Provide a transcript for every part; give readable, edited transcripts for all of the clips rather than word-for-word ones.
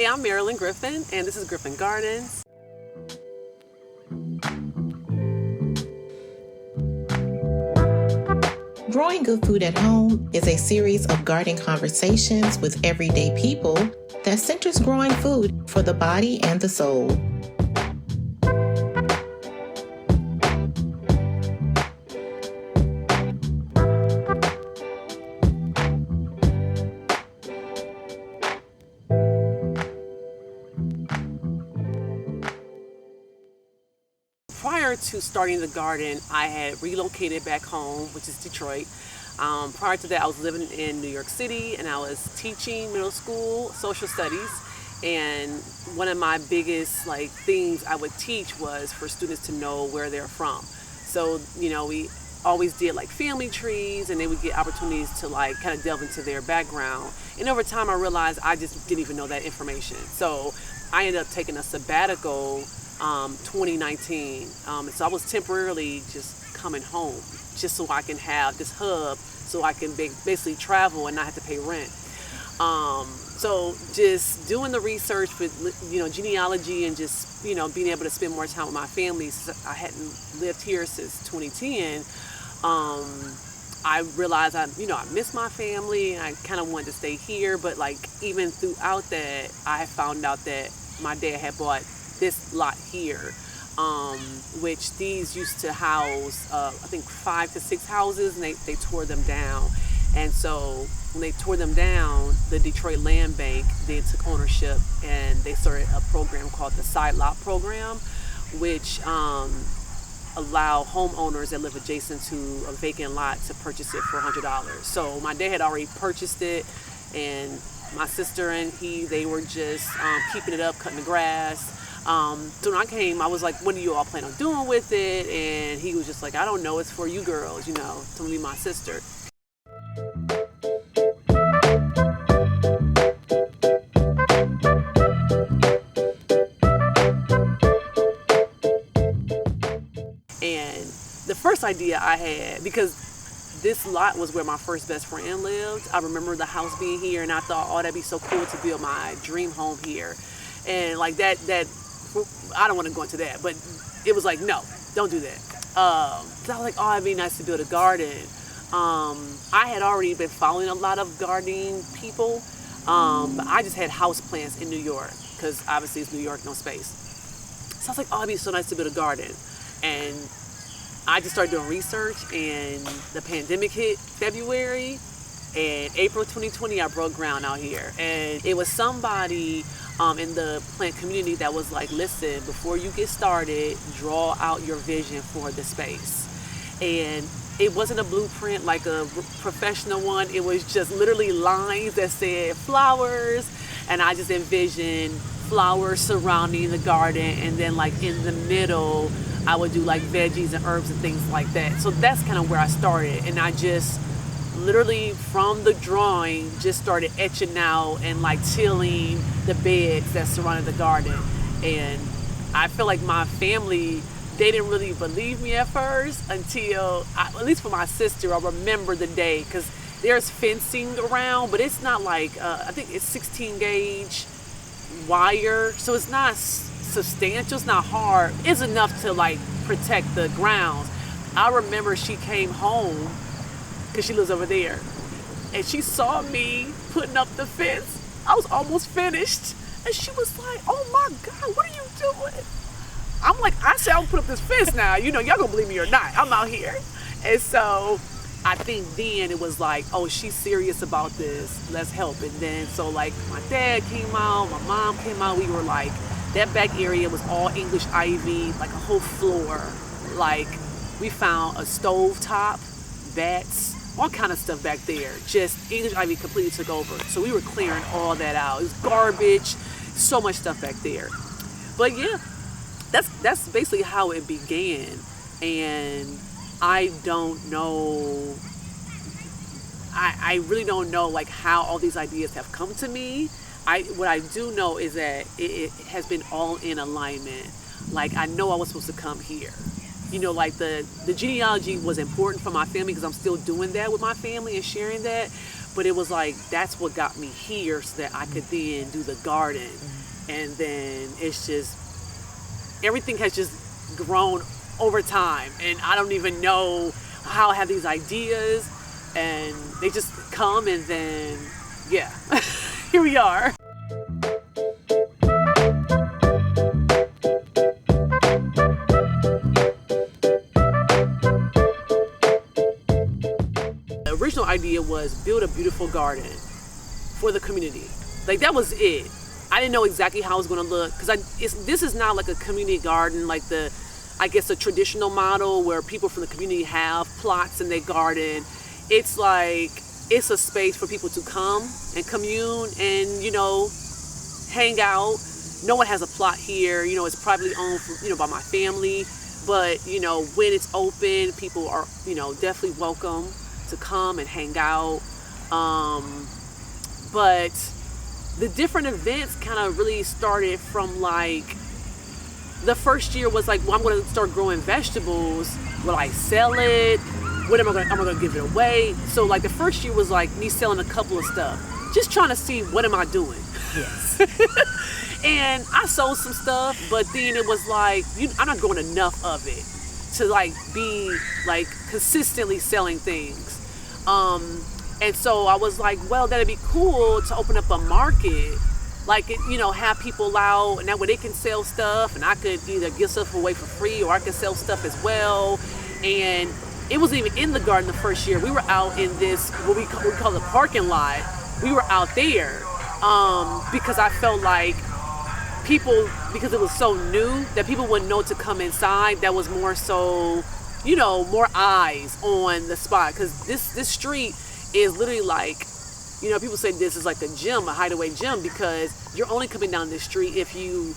I'm Marilyn Griffin, and this is Griffin Gardens. Growing Good Food at Home is a series of garden conversations with everyday people that centers growing food for the body and the soul. Prior to starting the garden, I had relocated back home, which is Detroit. Prior to that, I was living in New York City, and I was teaching middle school social studies. And one of my biggest things I would teach was for students to know where they're from. So we always did family trees, and they would get opportunities to kind of delve into their background. And over time, I realized I just didn't even know that information. So I ended up taking a sabbatical 2019. So I was temporarily just coming home just so I can have this hub so I can basically travel and not have to pay rent. So just doing the research with genealogy and just being able to spend more time with my family. Since I hadn't lived here since 2010. I realized I miss my family, and I kind of wanted to stay here. But even throughout that, I had found out that my dad had bought this lot here, which these used to house I think 5 to 6 houses, and they tore them down. And so when they tore them down, the Detroit Land Bank then took ownership, and they started a program called the Side Lot Program, which allow homeowners that live adjacent to a vacant lot to purchase it for $100. So my dad had already purchased it, and my sister and they were just keeping it up, cutting the grass. So when I came, I was like, what do you all plan on doing with it? And he was just like, I don't know, it's for you girls, to me, my sister. And the first idea I had, because this lot was where my first best friend lived. I remember the house being here, and I thought, oh, that'd be so cool to build my dream home here. And that I don't want to go into that, but it was like, no, don't do that. So I was like, oh, it'd be nice to build a garden. I had already been following a lot of gardening people, but I just had house plants in New York, because obviously it's New York, no space. So I was like, oh, it'd be so nice to build a garden. And I just started doing research, and the pandemic hit February, and April 2020, I broke ground out here. And it was somebody in the plant community that was like, listen, before you get started, draw out your vision for the space. And it wasn't a blueprint like a professional one. It was just literally lines that said flowers, and I just envisioned flowers surrounding the garden, and then in the middle, I would do veggies and herbs and things like that. So that's kind of where I started, and I just literally from the drawing just started etching out and tilling the beds that surrounded the garden. And I feel like my family, they didn't really believe me at first until, at least for my sister, I remember the day, because there's fencing around, but it's not I think it's 16 gauge wire, so it's not substantial, it's not hard, it's enough to protect the grounds. I remember she came home, because she lives over there, and she saw me putting up the fence. I was almost finished, and she was like, oh my God, what are you doing? I'm like, I said I'm gonna put up this fence now, y'all gonna believe me or not, I'm out here. And so I think then it was like, oh, she's serious about this, let's help. And then so my dad came out, my mom came out, we were that back area was all English ivy, a whole floor. We found a stove top, bats, all kind of stuff back there. Just English ivy completely took over. So we were clearing all that out. It was garbage, so much stuff back there. But yeah, that's basically how it began. And I don't know, I really don't know how all these ideas have come to me. What I do know is that it has been all in alignment. I know I was supposed to come here. The genealogy was important for my family, because I'm still doing that with my family and sharing that. But it was like, that's what got me here so that I could then do the garden. And then it's just, everything has just grown over time. And I don't even know how I have these ideas. And they just come, and then, yeah, here we are. The original idea was build a beautiful garden for the community. Like, that was it. I didn't know exactly how it was going to look, because this is not like a community garden like the, I guess, a traditional model where people from the community have plots in their garden. It's like, it's a space for people to come and commune and, you know, hang out. No one has a plot here. You know, it's privately owned, you know, by my family. But, you know, when it's open, people are, you know, definitely welcome to come and hang out. But the different events kind of really started from, like, the first year was like, well, I'm going to start growing vegetables. Will I sell it? What am I going to give it away? So, like, the first year was like me selling a couple of stuff, just trying to see what am I doing. Yes. And I sold some stuff, but then it was like, I'm not growing enough of it to, like, be, like, consistently selling things. And so I was like, well, that'd be cool to open up a market, like, you know, have people out, and that way they can sell stuff, and I could either give stuff away for free, or I could sell stuff as well. And it wasn't even in the garden the first year. We were out in this, what we call the parking lot. We were out there because I felt like people, because it was so new, that people wouldn't know to come inside. That was more so, you know, more eyes on the spot. Because this street is literally like, you know, people say this is like a gym, a hideaway gym, because you're only coming down this street if you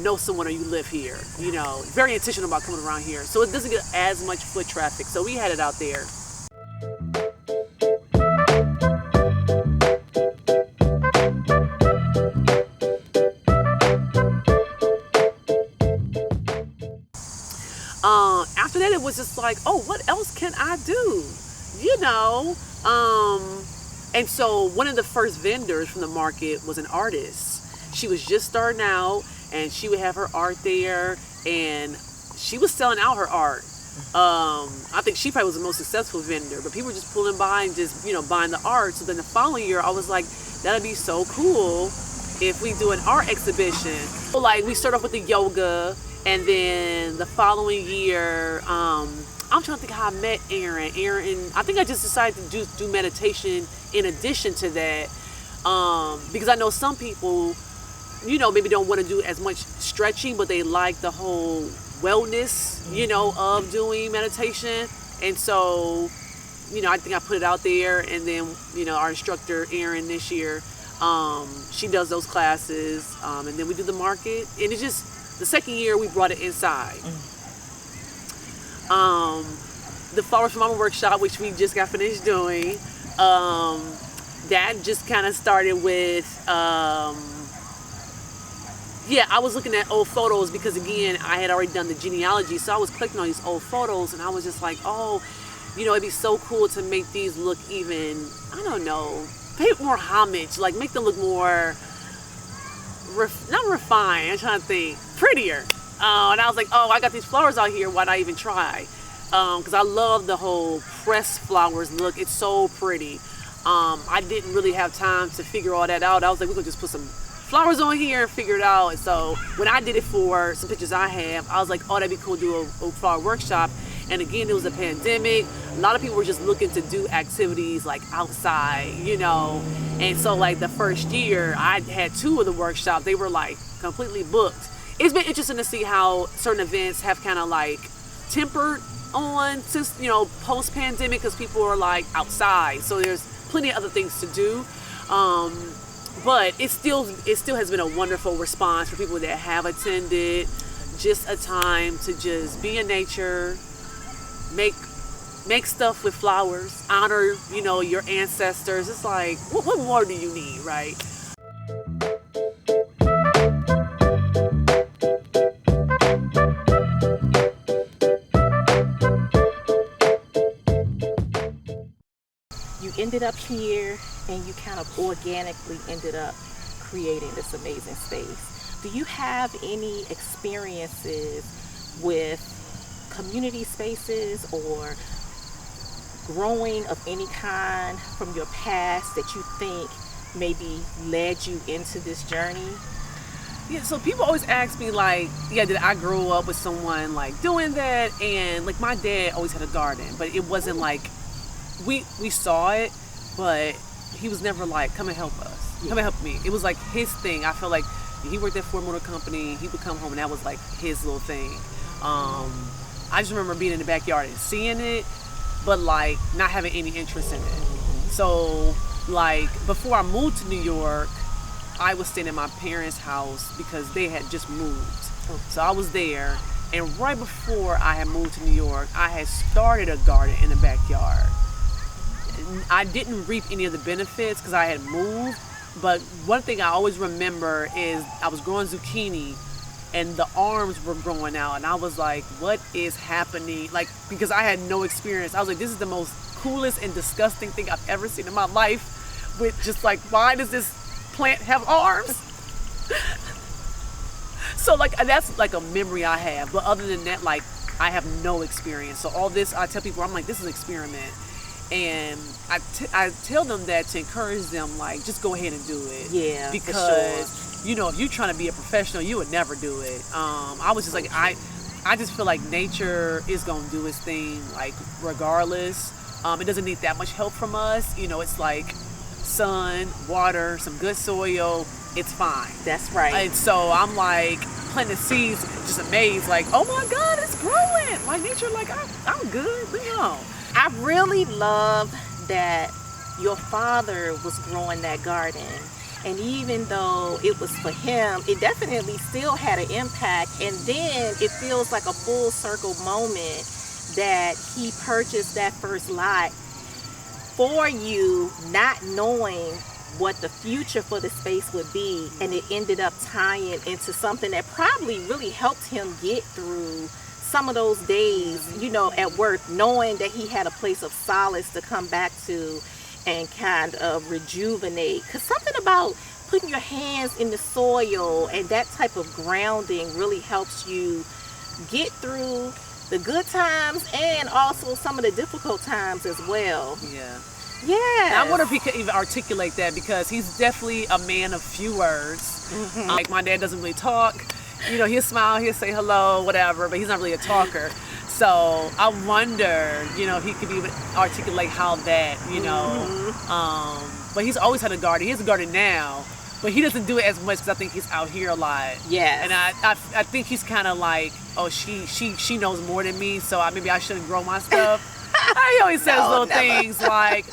know someone or you live here. You know, very intentional about coming around here. So it doesn't get as much foot traffic. So we had it out there. After that, it was just like, oh, what else can I do? You know? And so one of the first vendors from the market was an artist. She was just starting out, and she would have her art there, and she was selling out her art. I think she probably was the most successful vendor, but people were just pulling by and just, you know, buying the art. So then the following year, I was like, that'd be so cool if we do an art exhibition. So, like, we start off with the yoga, and then the following year, I'm trying to think how I met Aaron. I think I just decided to do meditation in addition to that, because I know some people, you know, maybe don't want to do as much stretching, but they like the whole wellness, you know, of doing meditation. And so, you know, I think I put it out there, and then, you know, our instructor, Aaron, this year, she does those classes, and then we do the market, and it's just, the second year we brought it inside. The Flowers for Mama workshop, which we just got finished doing, that just kind of started with, yeah, I was looking at old photos because, again, I had already done the genealogy, so I was clicking on these old photos, and I was just like, oh, you know, it'd be so cool to make these look even, I don't know, pay more homage, like make them look more, not refined, I'm trying to think, prettier. And I was like, oh, I got these flowers out here, why not even try? Because I love the whole pressed flowers look. It's so pretty. I didn't really have time to figure all that out. I was like, we're going to just put some flowers on here and figure it out. And so when I did it for some pictures I have, I was like, oh, that'd be cool to do a flower workshop. And again, it was a pandemic. A lot of people were just looking to do activities like outside, you know. And so, like, the first year, I had 2 of the workshops. They were like completely booked. It's been interesting to see how certain events have kind of like tempered on since, you know, post-pandemic, because people are like outside, so there's plenty of other things to do, but it still has been a wonderful response for people that have attended. Just a time to just be in nature, make stuff with flowers, honor, you know, your ancestors. It's like, what more do you need, right? ended up here and you kind of organically ended up creating this amazing space. Do you have any experiences with community spaces or growing of any kind from your past that you think maybe led you into this journey? Yeah, so people always ask me, like, yeah, did I grow up with someone like doing that? And like my dad always had a garden, but it wasn't like we saw it, but he was never like, come and help us, come and help me. It was like his thing. I felt like he worked at Ford Motor Company. He would come home and that was like his little thing. I just remember being in the backyard and seeing it, but like not having any interest in it. So like before I moved to New York, I was staying in my parents' house because they had just moved. So I was there, and right before I had moved to New York, I had started a garden in the backyard. I didn't reap any of the benefits because I had moved, but one thing I always remember is I was growing zucchini and the arms were growing out, and I was like, what is happening? Like, because I had no experience. I was like, this is the most coolest and disgusting thing I've ever seen in my life, with just like, why does this plant have arms? So like that's like a memory I have, but other than that, like I have no experience. So all this, I tell people, I'm like, this is an experiment, and I tell them that to encourage them, like, just go ahead and do it. Yeah, because for sure. You know, if you're trying to be a professional, you would never do it. I was just like, I just feel like nature is gonna do its thing, like regardless. It doesn't need that much help from us. You know, it's like sun, water, some good soil, it's fine. That's right. And so I'm like planting seeds, just amazed, like, oh my God, it's growing. Like nature, like I'm good, leave me alone. I really love that your father was growing that garden. And even though it was for him, it definitely still had an impact. And then it feels like a full circle moment that he purchased that first lot for you, not knowing what the future for the space would be, and it ended up tying into something that probably really helped him get through some of those days, you know, at work, knowing that he had a place of solace to come back to and kind of rejuvenate. Because something about putting your hands in the soil and that type of grounding really helps you get through the good times and also some of the difficult times as well. Yeah. Yeah. I wonder if he could even articulate that, because he's definitely a man of few words. Mm-hmm. Like my dad doesn't really talk. You know, he'll smile, he'll say hello, whatever, but he's not really a talker. So I wonder, you know, if he could even articulate how that, you know. Mm-hmm. But he's always had a garden. He has a garden now, but he doesn't do it as much because I think he's out here a lot. Yeah. And I think he's kind of like, oh, she knows more than me, so maybe I shouldn't grow my stuff. He always says little things like,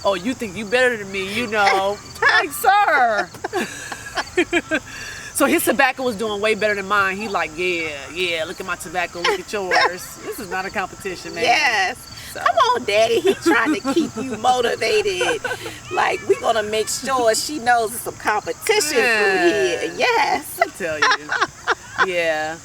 oh, you think you better than me, you know. Like, sir. So his tobacco was doing way better than mine. He like, yeah, look at my tobacco, look at yours. This is not a competition, man. Yes. So. Come on, Daddy. He trying to keep you motivated. Like, we gonna make sure she knows there's some competition through here. Yes. I tell you. Yeah.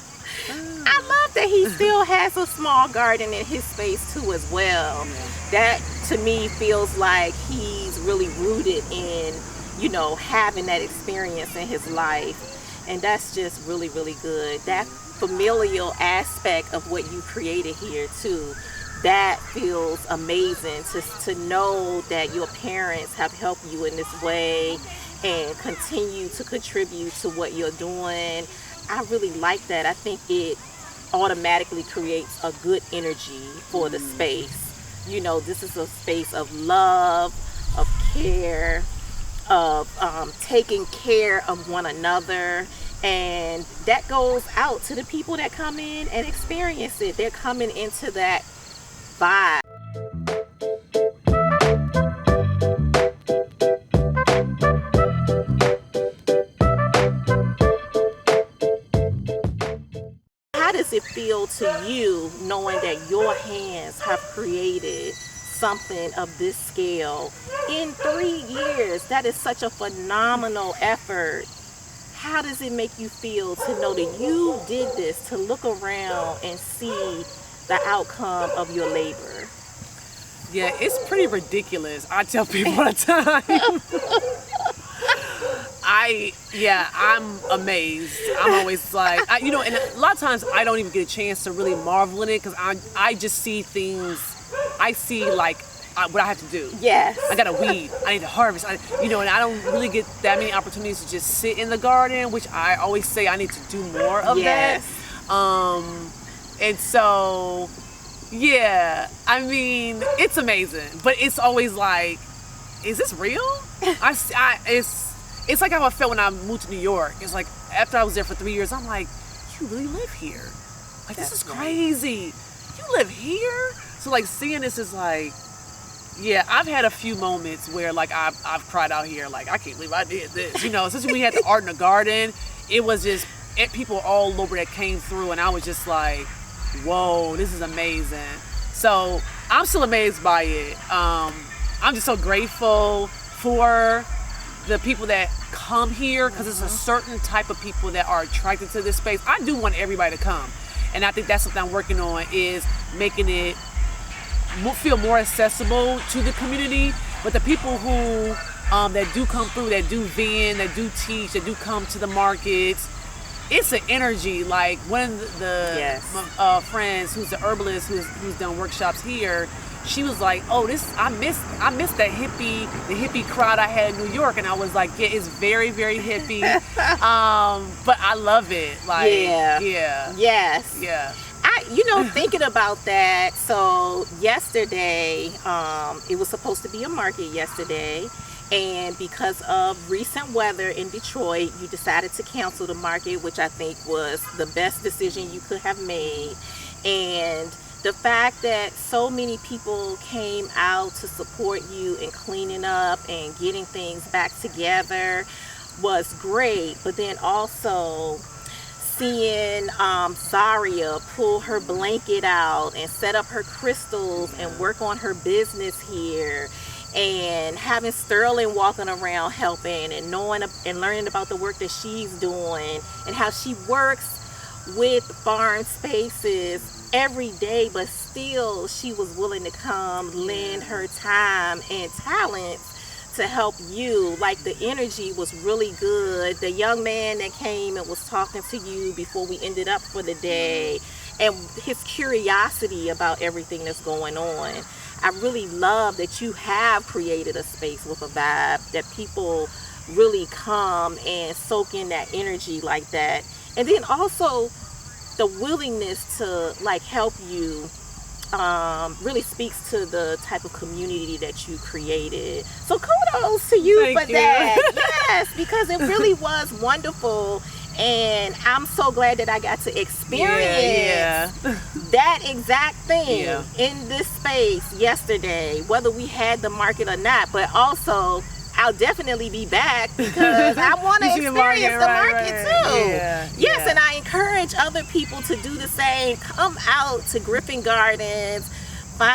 I love that he still has a small garden in his space too as well. Yeah. That to me feels like he's really rooted in, you know, having that experience in his life. And that's just really, really good. That familial aspect of what you created here too, that feels amazing to know that your parents have helped you in this way and continue to contribute to what you're doing. I really like that. I think it automatically creates a good energy for the space. You know, this is a space of love, of care, of taking care of one another, and that goes out to the people that come in and experience it. They're coming into that vibe. How does it feel to you knowing that your hands have created something of this scale in 3 years? That is such a phenomenal effort. How does it make you feel to know that you did this, to look around and see the outcome of your labor? Yeah, it's pretty ridiculous. I tell people all the time. I'm amazed. I'm always like, and a lot of times I don't even get a chance to really marvel in it because I just see things. I see like what I have to do. Yes. I gotta weed. I need to harvest. And I don't really get that many opportunities to just sit in the garden, which I always say I need to do more of that. And so, yeah, I mean, it's amazing, but it's always like, is this real? It's like how I felt when I moved to New York. It's like after I was there for 3 years, I'm like, you really live here? Like, this is crazy. You live here? So like seeing this is like, yeah, I've had a few moments where like I've cried out here, like I can't believe I did this. Especially when we had the art in the garden, it was just people all over that came through, and I was just like, whoa, this is amazing. So I'm still amazed by it. I'm just so grateful for the people that come here because it's a certain type of people that are attracted to this space. I do want everybody to come, and I think that's something I'm working on, is making it feel more accessible to the community. But the people who that do come through, that do vend, that do teach, that do come to the markets, it's an energy. Like one of the friends who's the herbalist who's done workshops here, she was like, oh, I miss that the hippie crowd I had in New York. And I was like, yeah, it's very, very hippie. But I love it. Like, yes. Thinking about that, so yesterday, it was supposed to be a market yesterday, and because of recent weather in Detroit, you decided to cancel the market, which I think was the best decision you could have made. And the fact that so many people came out to support you in cleaning up and getting things back together was great. But then also seeing Zaria pull her blanket out and set up her crystals and work on her business here, and having Sterling walking around helping and knowing and learning about the work that she's doing and how she works with farm spaces every day, but still she was willing to come lend her time and talents to help you. Like, the energy was really good. The young man that came and was talking to you before we ended up for the day, and his curiosity about everything that's going on. I really love that you have created a space with a vibe that people really come and soak in that energy like that. And then also the willingness to like help you really speaks to the type of community that you created. So kudos to you for that. Yes, because it really was wonderful, and I'm so glad that I got to experience that exact thing in this space yesterday, whether we had the market or not. But also, I'll definitely be back because I want to experience the market too. Yes, and I encourage other people to do the same. Come out to Griffin Gardens,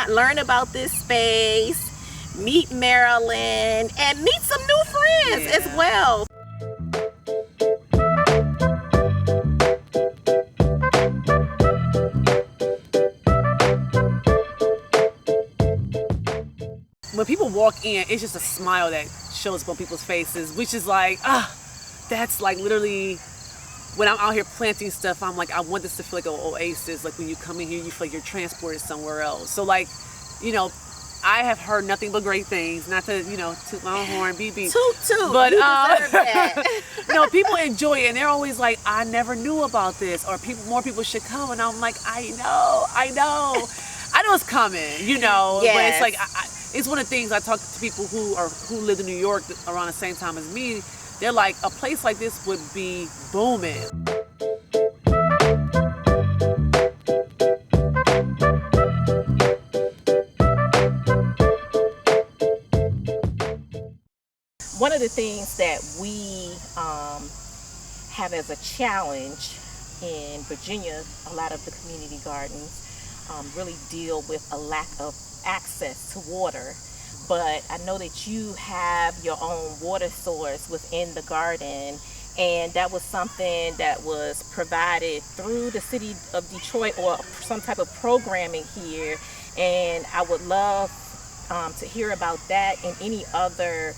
learn about this space, meet Marilyn, and meet some new friends as well. When people walk in, it's just a smile that shows up on people's faces, which is like, that's like literally when I'm out here planting stuff, I'm like, I want this to feel like an oasis. Like when you come in here, you feel like you're transported somewhere else. So like, I have heard nothing but great things. Not to, toot my own horn, beep. Toot. But you deserve that. People enjoy it, and they're always like, I never knew about this, or more people should come. And I'm like, I know it's coming, But it's like, it's one of the things I talk to people who lived in New York around the same time as me. They're like, a place like this would be booming. One of the things that we have as a challenge in Virginia, a lot of the community gardens really deal with a lack of access to water. But I know that you have your own water source within the garden, and that was something that was provided through the city of Detroit or some type of programming here. And I would love to hear about that and any other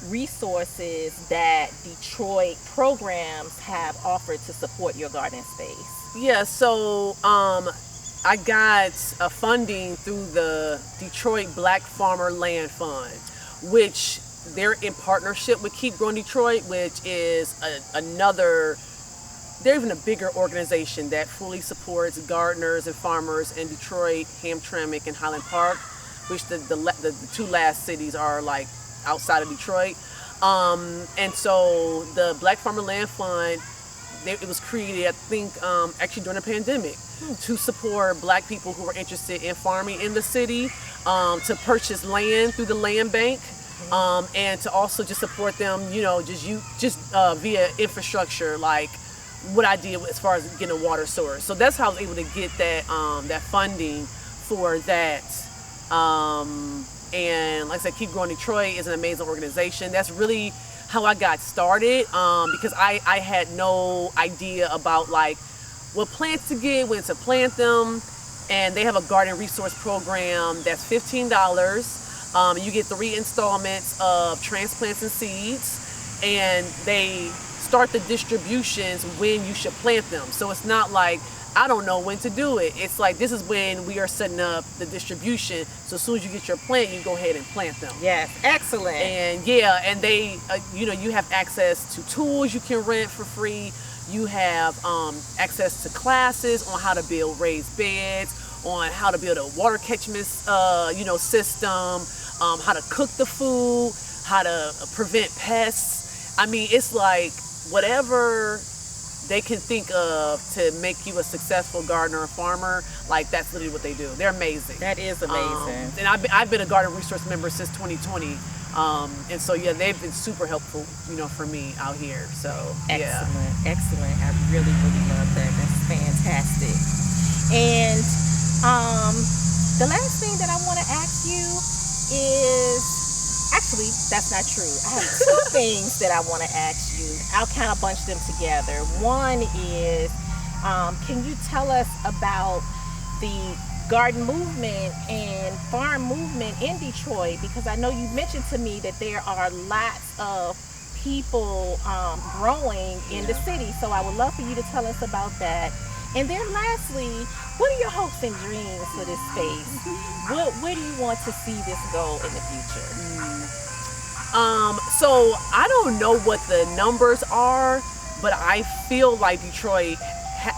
resources that Detroit programs have offered to support your garden space. Yeah, so I got funding through the Detroit Black Farmer Land Fund, which they're in partnership with Keep Growing Detroit, which is another, they're even a bigger organization that fully supports gardeners and farmers in Detroit, Hamtramck, and Highland Park, which the two last cities are like outside of Detroit. And so the Black Farmer Land Fund, it was created, I think, actually during the pandemic to support Black people who were interested in farming in the city, to purchase land through the land bank, and to also just support them, just via infrastructure, like what I did as far as getting a water source. So that's how I was able to get that funding for that. And like I said, Keep Growing Detroit is an amazing organization. That's really how I got started, because I had no idea about like what plants to get, when to plant them. And they have a garden resource program that's $15. You get 3 installments of transplants and seeds, and they start the distributions when you should plant them. So it's not like I don't know when to do it. It's like this is when we are setting up the distribution. So as soon as you get your plant, you go ahead and plant them. Yes, excellent. And yeah, and they, you have access to tools you can rent for free. You have access to classes on how to build raised beds, on how to build a water catchment, system, how to cook the food, how to prevent pests. I mean, it's like whatever they can think of to make you a successful gardener or farmer, like that's literally what they do. They're amazing. That is amazing. And I've been a garden resource member since 2020. And so yeah, they've been super helpful, for me out here. So yeah. Excellent. I really, really love that. That's fantastic. And the last thing that I want to ask you is, actually, that's not true. I have 2 things that I want to ask you. I'll kind of bunch them together. One is, can you tell us about the garden movement and farm movement in Detroit? Because I know you mentioned to me that there are lots of people growing in the city. So I would love for you to tell us about that. And then lastly, what are your hopes and dreams for this space? Where do you want to see this go in the future? So I don't know what the numbers are, but I feel like Detroit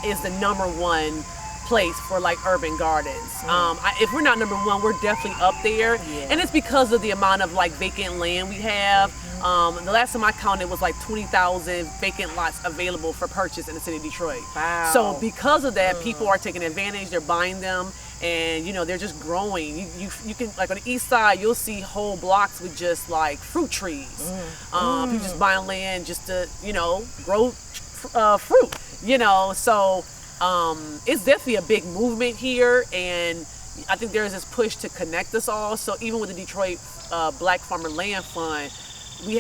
is the #1 place for like urban gardens. If we're not #1, we're definitely up there. Yeah. And it's because of the amount of like vacant land we have. The last time I counted was like 20,000 vacant lots available for purchase in the city of Detroit. Wow. So because of that, people are taking advantage, they're buying them, and they're just growing. You can, like on the east side, you'll see whole blocks with just like fruit trees. People just buying land just to, grow fruit, so it's definitely a big movement here, and I think there's this push to connect us all. So even with the Detroit Black Farmer Land Fund,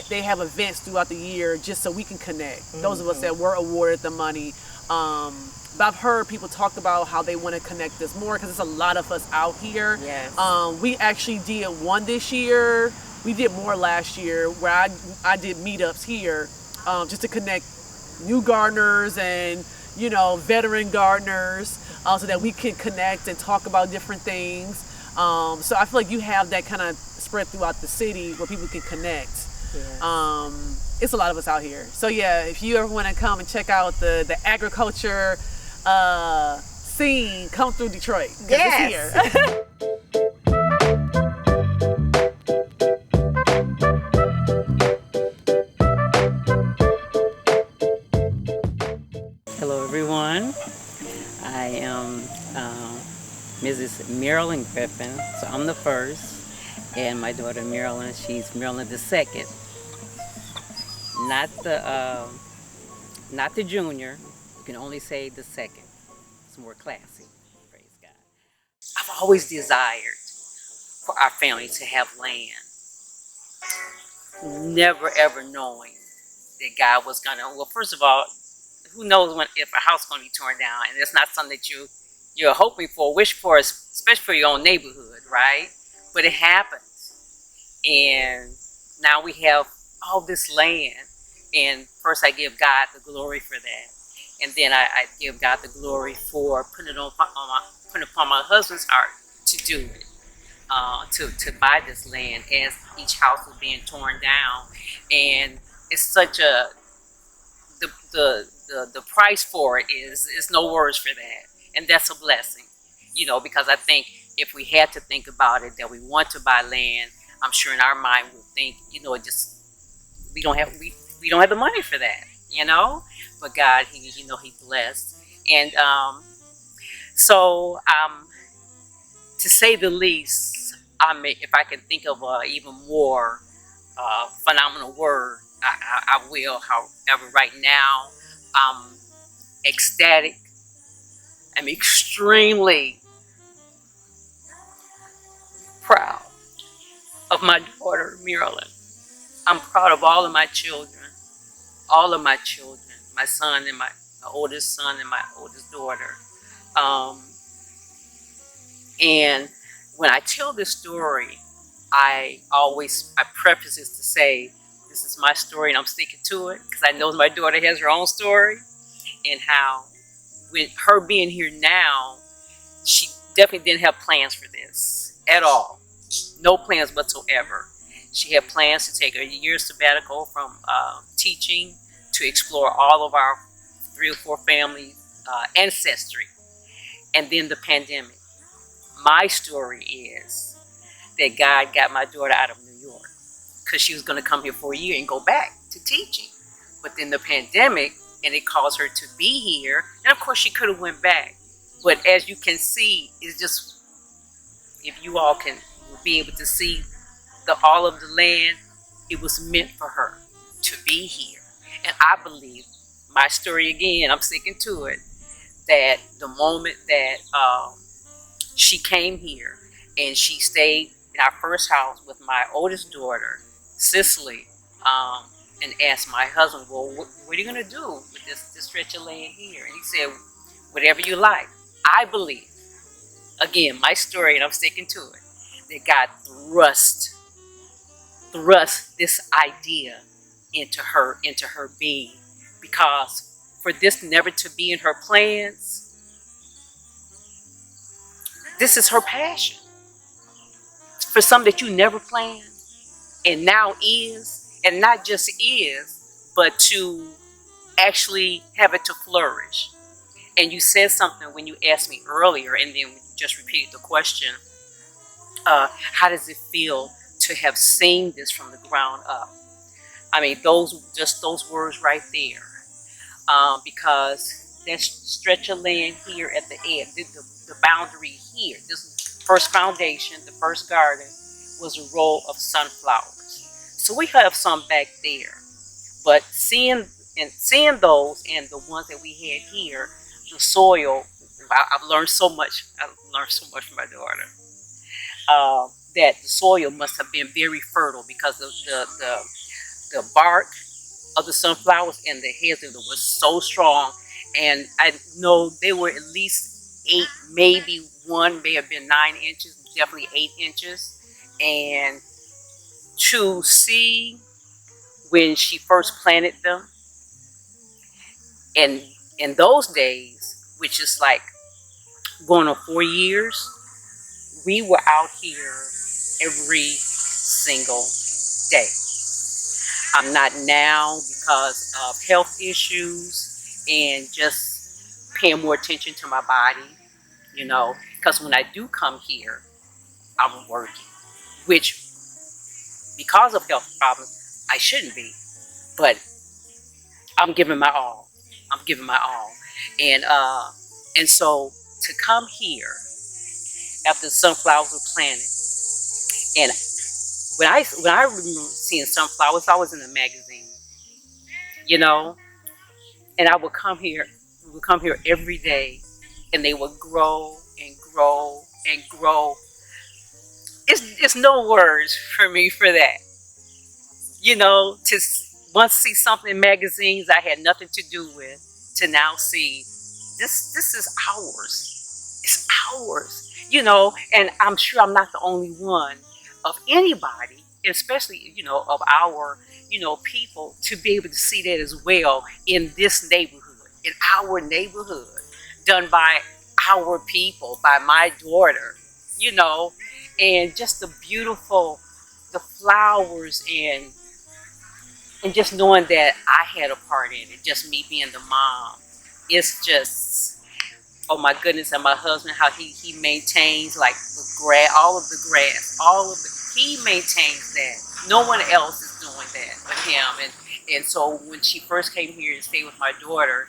they have events throughout the year just so we can connect. Those of us that were awarded the money. But I've heard people talk about how they want to connect us more because there's a lot of us out here. Yes. We actually did one this year. We did more last year where I did meetups here just to connect new gardeners and veteran gardeners, so that we can connect and talk about different things. So I feel like you have that kind of spread throughout the city where people can connect. Yes. It's a lot of us out here. So yeah, if you ever want to come and check out the agriculture scene, come through Detroit. Yes. It's here. Hello everyone, I am Mrs. Marilyn Griffin, so I'm the first, and my daughter Marilyn, she's Marilyn the second. Not the junior, you can only say the second. It's more classy, praise God. I've always desired for our family to have land. Never ever knowing that God was gonna, well, first of all, who knows if a house is going to be torn down, and it's not something that you're hoping for, wish for, especially for your own neighborhood, right? But it happens. And now we have all this land. And first I give God the glory for that. And then I give God the glory for putting upon my husband's heart to do it, to buy this land as each house was being torn down. And it's such a, the price for it is no words for that. And that's a blessing, because I think if we had to think about it, that we want to buy land, I'm sure in our mind we'll think, it just, we don't have the money for that, but God, he blessed. And so to say the least, if I can think of a even more phenomenal word, I will. However, right now I'm ecstatic. I'm extremely proud of my daughter Marilyn. I'm proud of all of my children, my son and my oldest son and my oldest daughter. And when I tell this story, I preface it to say, this is my story and I'm sticking to it, because I know my daughter has her own story, and how with her being here now, she definitely didn't have plans for this at all. No plans whatsoever. She had plans to take a year sabbatical from teaching to explore all of our 3 or 4 family ancestry. And then the pandemic. My story is that God got my daughter out of New York because she was going to come here for a year and go back to teaching. But then the pandemic, and it caused her to be here. And of course she could have went back. But as you can see, it's just, if you all can be able to see all of the land, it was meant for her to be here. And I believe, my story again, I'm sticking to it, that the moment that she came here and she stayed in our first house with my oldest daughter, Cicely, and asked my husband, well, what are you going to do with this stretch of land here? And he said, whatever you like. I believe, again, my story, and I'm sticking to it, that God thrust this idea into her being, because for this never to be in her plans, this is her passion. For something that you never planned and now is, and not just is, but to actually have it to flourish. And you said something when you asked me earlier, and then you just repeated the question, how does it feel to have seen this from the ground up? I mean, those words right there, because that stretch of land here at the edge, the boundary here, this first foundation, the first garden, was a row of sunflowers. So we have some back there, but seeing those and the ones that we had here, the soil, I've learned so much. I've learned so much from my daughter. That the soil must have been very fertile, because the bark of the sunflowers and the heads of them was so strong. And I know they were at least 8, maybe one may have been 9 inches, definitely 8 inches. And to see when she first planted them, and in those days, which is like going on 4 years, we were out here every single day. I'm not now because of health issues and just paying more attention to my body, because when I do come here, I'm working, which because of health problems, I shouldn't be, but I'm giving my all. I'm giving my all. And so to come here after the sunflowers were planted, and when I remember seeing sunflowers, I was in a magazine, and I would come here. We would come here every day, and they would grow and grow and grow. It's no words for me for that. To once see something in magazines I had nothing to do with, to now see this is ours. It's ours. And I'm sure I'm not the only one of anybody especially, of our, people, to be able to see that as well in this neighborhood, in our neighborhood, done by our people, by my daughter, you know, and just the beautiful, the flowers, and just knowing that I had a part in it, just me being the mom. It's just, oh my goodness, and my husband, how he maintains like the grass, all of it. He maintains that. No one else is doing that but him. And so when she first came here to stay with my daughter,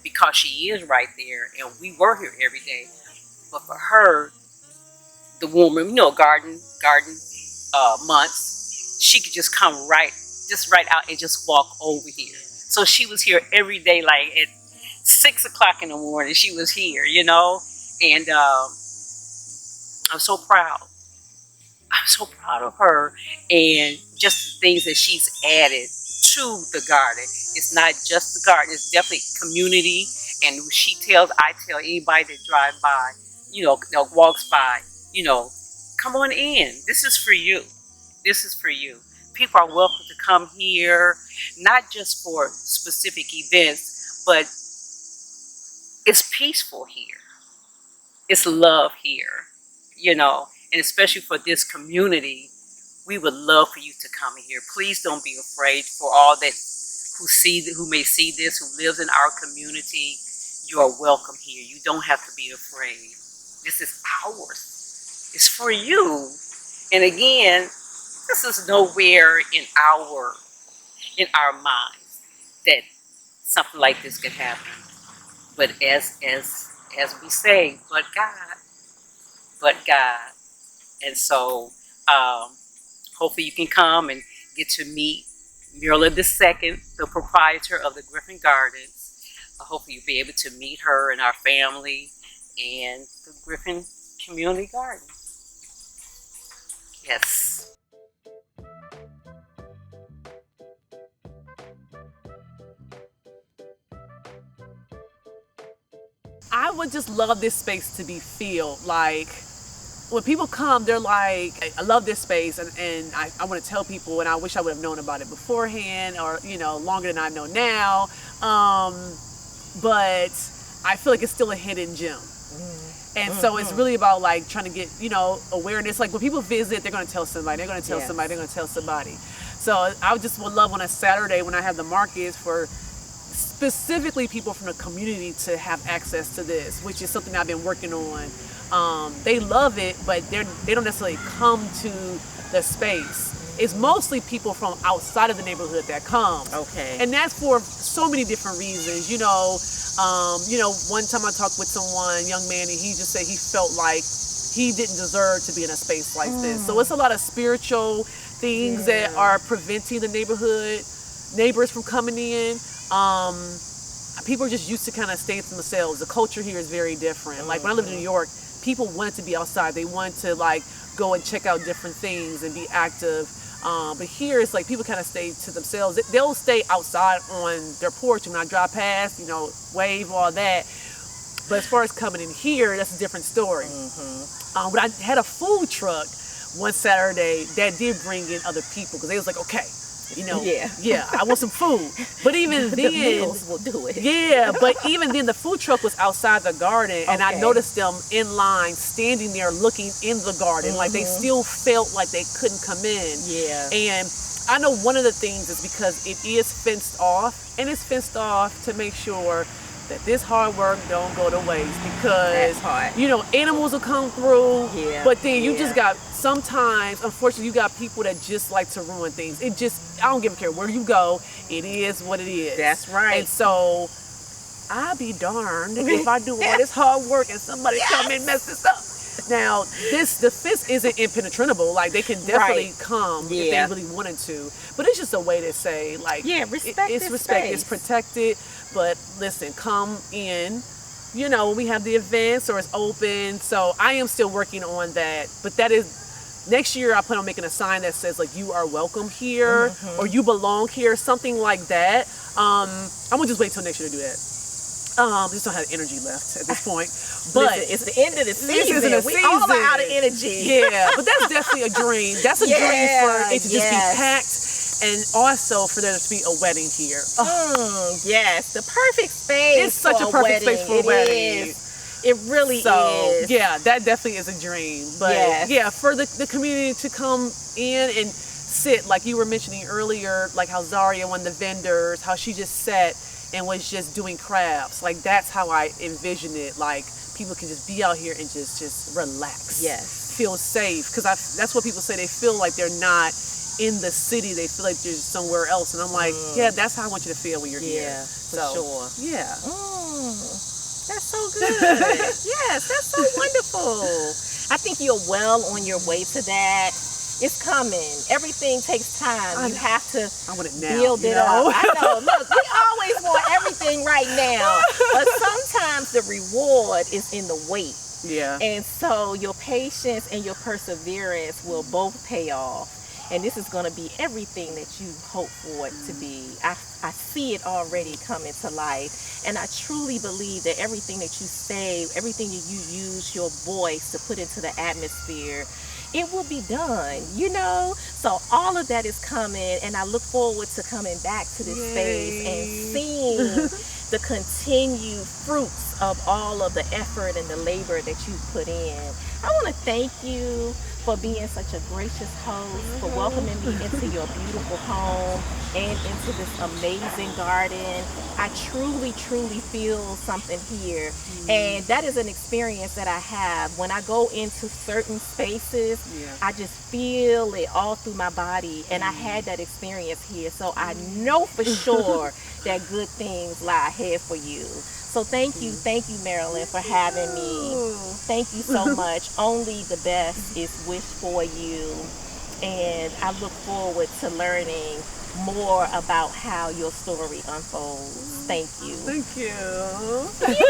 because she is right there, and we were here every day. But for her, the warm room, garden months, she could just come right out and just walk over here. So she was here every day, like at 6 o'clock in the morning. She was here, and I'm so proud. I'm so proud of her and just the things that she's added to the garden. It's not just the garden; it's definitely community. And I tell anybody that drives by, that walks by, come on in. This is for you. This is for you. People are welcome to come here, not just for specific events, but it's peaceful here. It's love here, and especially for this community, we would love for you to come here. Please don't be afraid. For all that who may see this, who lives in our community, you are welcome here. You don't have to be afraid. This is ours. It's for you. And again, this is nowhere in our minds that something like this could happen. But as we say, but God. And so hopefully you can come and get to meet Marilyn II, the proprietor of the Griffin Gardens. Hopefully you'll be able to meet her and our family and the Griffin Community Garden. Yes. I would just love this space to be filled. Like, when people come, they're like, I love this space, and I want to tell people, and I wish I would have known about it beforehand, or, longer than I know now. But I feel like it's still a hidden gem. And so it's really about like trying to get, awareness. Like when people visit, they're going to tell somebody, they're going to tell somebody, they're going to tell somebody. So I just would love on a Saturday when I have the markets for specifically people from the community to have access to this, which is something I've been working on. They love it, but they don't necessarily come to the space. It's mostly people from outside of the neighborhood that come. Okay. And that's for so many different reasons. One time I talked with someone, young man, and he just said he felt like he didn't deserve to be in a space like this. So it's a lot of spiritual things that are preventing the neighbors from coming in. People are just used to kind of staying to themselves. The culture here is very different. Like when I lived in New York, people wanted to be outside. They wanted to like go and check out different things and be active. But here it's like people kind of stay to themselves. They'll stay outside on their porch when I drive past, wave, all that. But as far as coming in here, that's a different story. But I had a food truck one Saturday that did bring in other people because they was like, okay, I want some food. But even then, the meals will do it. Yeah, but even then, the food truck was outside the garden, and I noticed them in line, standing there, looking in the garden, like they still felt like they couldn't come in. Yeah. And I know one of the things is because it is fenced off, and it's fenced off to make sure that this hard work don't go to waste, because animals will come through, but then you just got, sometimes unfortunately you got people that just like to ruin things. I don't give a care where you go, it is what it is. That's right. And so I'll be darned if I do all this hard work and somebody come and mess this up. Now the fence isn't impenetrable, like they can definitely come if they really wanted to, but it's just a way to say like respect it's respect, it's protected. But listen, come in, we have the events or it's open. So I am still working on that. But that is, next year I plan on making a sign that says like, you are welcome here, or you belong here, something like that. I'm gonna just wait till next year to do that. Just don't have energy left at this point. But Listen, it's the end of the season. This isn't a We all season. are out of energy. Yeah, but that's definitely a dream. That's a dream for it to just be Yes. packed, and also for there to be a wedding here. Yes, the perfect space. It's such for a perfect wedding. space for a It wedding. is. It really So is. yeah, that definitely is a dream. But Yes. yeah, for the community to come in and sit, like you were mentioning earlier, like how Zaria, one of the vendors, how she just sat and was just doing crafts. Like that's how I envision it. Like people can just be out here and just relax. Yes. Feel safe. Because that's what people say. They feel like they're not in the city. They feel like they're somewhere else. And I'm like, yeah, that's how I want you to feel when you're here. Yeah, for So, sure. Yeah. That's so good. Yes, that's so wonderful. I think you're well on your way to that. It's coming. Everything takes time. You have to I want it now. build you it know? up. I know. Look, we always want everything right now. But sometimes the reward is in the wait. Yeah. And so your patience and your perseverance will both pay off. And this is going to be everything that you hope for it to be. I see it already coming to life. And I truly believe that everything that you say, everything that you use your voice to put into the atmosphere, it will be done, you know? So all of that is coming, and I look forward to coming back to this space and seeing the continued fruits of all of the effort and the labor that you put in. I want to thank you for being such a gracious host, for welcoming me into your beautiful home and into this amazing garden. I truly, truly feel something here. And that is an experience that I have. When I go into certain spaces, I just feel it all through my body. And I had that experience here. So I know for sure that good things lie ahead for you. So thank you, Marilyn, for having me. Thank you so much. Only the best is wished for you. And I look forward to learning more about how your story unfolds. Thank you. Thank you.